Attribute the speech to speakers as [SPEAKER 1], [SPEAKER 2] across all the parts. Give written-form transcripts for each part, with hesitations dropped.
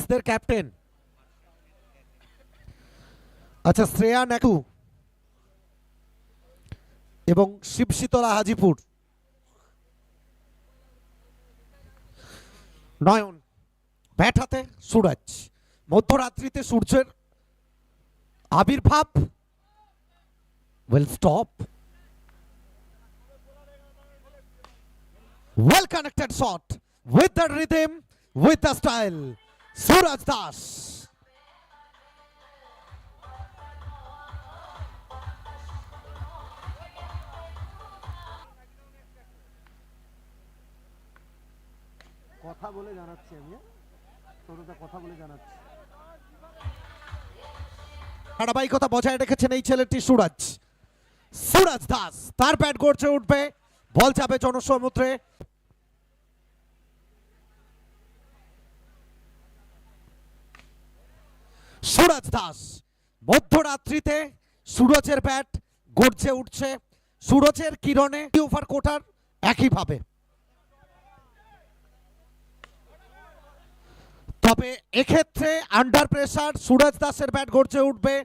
[SPEAKER 1] দাসদের captain. আচ্ছা, শ্রেয়া নাকু এবং শিবশীতলা হাজিপুর। নয়ন bat হাতে, সুরজ। মধ্যরাত্রিতে সূর্যের আবির্ভাব। Will stop. Well connected shot with the rhythm, with the style. Suraj Das.
[SPEAKER 2] কথা বলে জানাচ্ছি আমি, তোরটা কথা বলে জানাচ্ছি।
[SPEAKER 1] ধারাবাহিকতা বজায় রেখেছেন এই ছেলেটি সুরজ। সুরজ দাস, তার ব্যাট গড়ছে উঠবে, বল যাবে জনসমুদ্রে। সুরজ দাস, মধ্যরাত্রিতে সুরজের ব্যাট গর্জে উঠছে, সুরজের কিরণে ওভার কোটার একইভাবে। তবে এক্ষেত্রে আন্ডার প্রেসার সুরজ দাসের ব্যাট গর্জে উঠবে।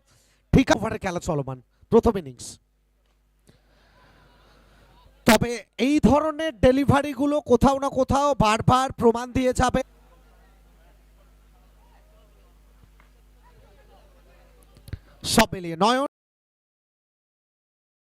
[SPEAKER 1] ঠিক ওভারের খেলা চলমান, প্রথম ইনিংস। তবে এই ধরনের ডেলিভারিগুলো কোথাও না কোথাও বারবার প্রমাণ দিয়ে যাবে। সব মিলিয়ে নয়ন